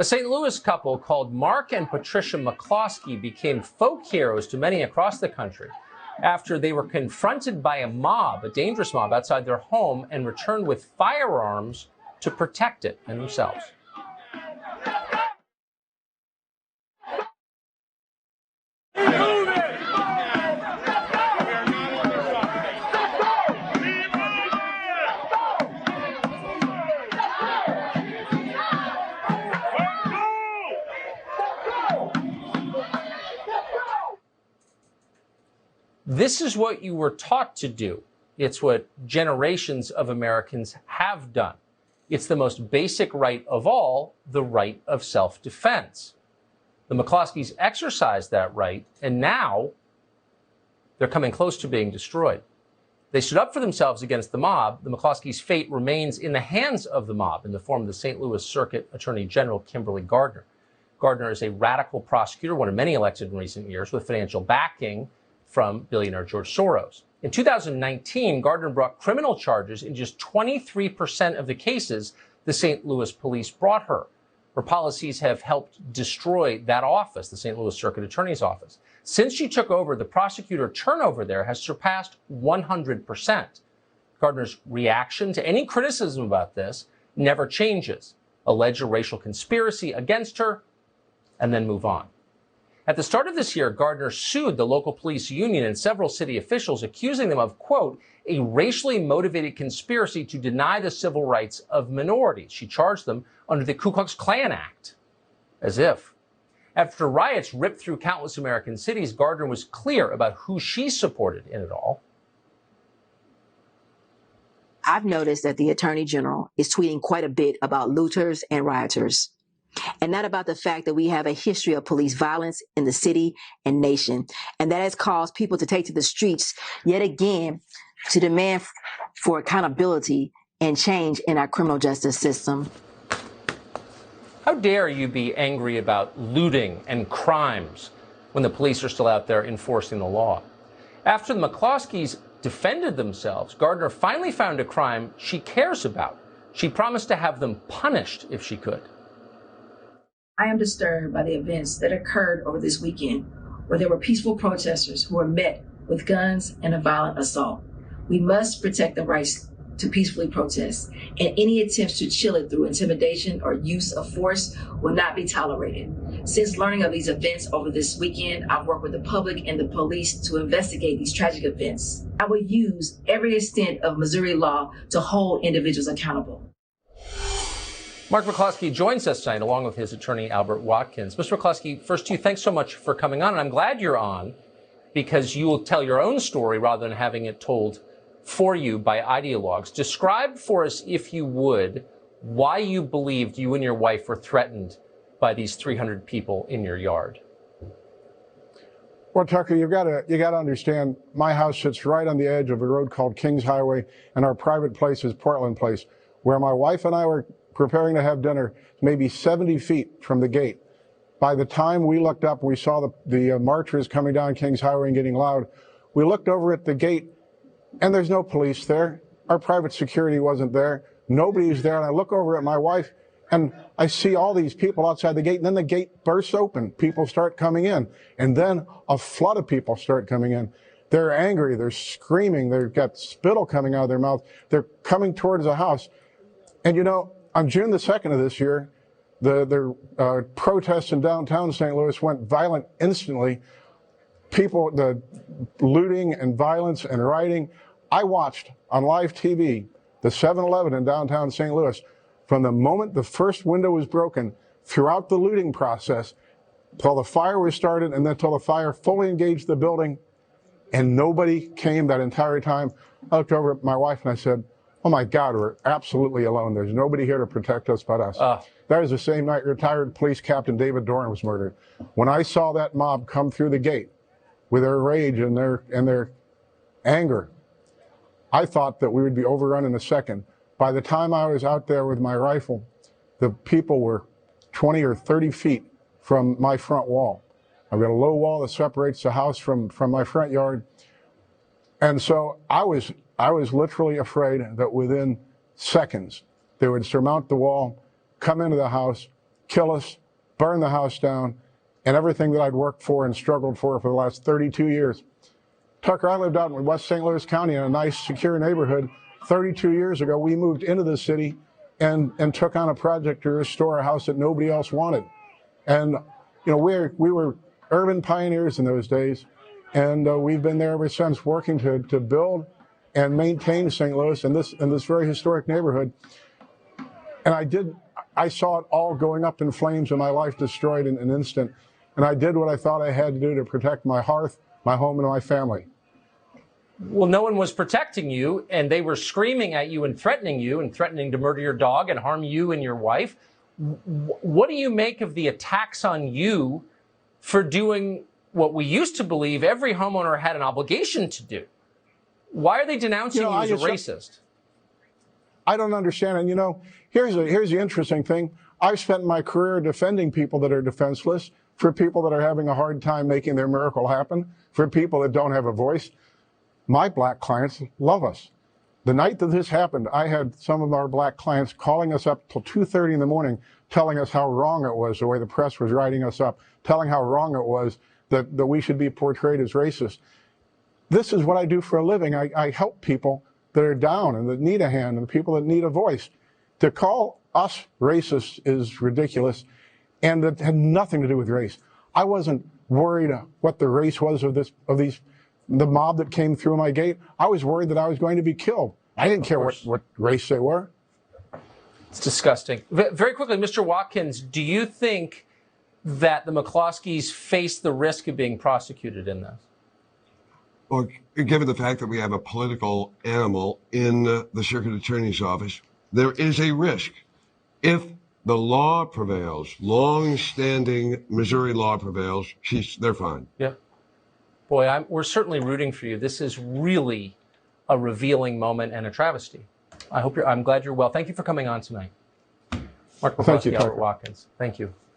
A St. Louis couple called Mark and Patricia McCloskey became folk heroes to many across the country after they were confronted by a mob, a dangerous mob, outside their home and returned with firearms to protect it and themselves. This is what you were taught to do. It's what generations of Americans have done. It's the most basic right of all, the right of self-defense. The McCloskeys exercised that right, and now they're coming close to being destroyed. They stood up for themselves against the mob. The McCloskeys' fate remains in the hands of the mob in the form of the St. Louis Circuit Attorney General Kimberly Gardner. Gardner is a radical prosecutor, one of many elected in recent years, with financial backing from billionaire George Soros. In 2019, Gardner brought criminal charges in just 23% of the cases the St. Louis police brought her. Her policies have helped destroy that office, the St. Louis Circuit Attorney's Office. Since she took over, the prosecutor turnover there has surpassed 100%. Gardner's reaction to any criticism about this never changes. Allege a racial conspiracy against her, and then move on. At the start of this year, Gardner sued the local police union and several city officials, accusing them of, quote, a racially motivated conspiracy to deny the civil rights of minorities. She charged them under the Ku Klux Klan Act. As if. After riots ripped through countless American cities, Gardner was clear about who she supported in it all. I've noticed that the Attorney General is tweeting quite a bit about looters and rioters, and not about the fact that we have a history of police violence in the city and nation. And that has caused people to take to the streets yet again to demand for accountability and change in our criminal justice system. How dare you be angry about looting and crimes when the police are still out there enforcing the law? After the McCloskeys defended themselves, Gardner finally found a crime she cares about. She promised to have them punished if she could. I am disturbed by the events that occurred over this weekend, where there were peaceful protesters who were met with guns and a violent assault. We must protect the rights to peacefully protest, and any attempts to chill it through intimidation or use of force will not be tolerated. Since learning of these events over this weekend, I've worked with the public and the police to investigate these tragic events. I will use every extent of Missouri law to hold individuals accountable. Mark McCloskey joins us tonight, along with his attorney, Albert Watkins. Mr. McCloskey, first to you, thanks so much for coming on. And I'm glad you're on because you will tell your own story rather than having it told for you by ideologues. Describe for us, if you would, why you believed you and your wife were threatened by these 300 people in your yard. Well, Tucker, you got to understand, my house sits right on the edge of a road called Kings Highway, and our private place is Portland Place, where my wife and I were preparing to have dinner, maybe 70 feet from the gate. By the time we looked up, we saw the marchers coming down Kings Highway and getting loud. We looked over at the gate, and there's no police there. Our private security wasn't there. Nobody's there. And I look over at my wife, and I see all these people outside the gate, and then the gate bursts open. People start coming in, and then a flood of people start coming in. They're angry. They're screaming. They've got spittle coming out of their mouth. They're coming towards the house. And, you know, on June the 2nd of this year, the protests in downtown St. Louis went violent instantly. People, the looting and violence and rioting. I watched on live TV the 7-Eleven in downtown St. Louis from the moment the first window was broken throughout the looting process till the fire was started and then till the fire fully engaged the building, and nobody came that entire time. I looked over at my wife and I said, oh my God, we're absolutely alone. There's nobody here to protect us but us. That was the same night retired police captain David Dorn was murdered. When I saw that mob come through the gate with their rage and their anger, I thought that we would be overrun in a second. By the time I was out there with my rifle, the people were 20 or 30 feet from my front wall. I've got a low wall that separates the house from my front yard. And so I was literally afraid that within seconds they would surmount the wall, come into the house, kill us, burn the house down, and everything that I'd worked for and struggled for the last 32 years. Tucker, I lived out in West St. Louis County in a nice, secure neighborhood. 32 years ago, we moved into the city and took on a project to restore a house that nobody else wanted. And, you know, we were urban pioneers in those days, and we've been there ever since, working to build and maintain St. Louis in this very historic neighborhood. And I saw it all going up in flames and my life destroyed in an instant. And I did what I thought I had to do to protect my hearth, my home, and my family. Well, no one was protecting you, and they were screaming at you and threatening to murder your dog and harm you and your wife. What do you make of the attacks on you for doing what we used to believe every homeowner had an obligation to do? Why are they denouncing you as a racist? I don't understand. And, you know, here's the interesting thing. I've spent my career defending people that are defenseless, for people that are having a hard time making their miracle happen, for people that don't have a voice. My black clients love us. The night that this happened, I had some of our black clients calling us up till 2:30 in the morning, telling us how wrong it was, the way the press was writing us up, telling how wrong it was that we should be portrayed as racist. This is what I do for a living. I help people that are down and that need a hand, and the people that need a voice. To call us racist is ridiculous, and it had nothing to do with race. I wasn't worried what the race was of the mob that came through my gate. I was worried that I was going to be killed. I didn't care what race they were. It's disgusting. Very quickly, Mr. Watkins, do you think that the McCloskeys face the risk of being prosecuted in this? Well, given the fact that we have a political animal in the circuit attorney's office, there is a risk. If the law prevails, long-standing Missouri law prevails, they're fine. Yeah. Boy, we're certainly rooting for you. This is really a revealing moment and a travesty. I'm glad you're well. Thank you for coming on tonight. Mark McCloskey, Albert Watkins. Thank you.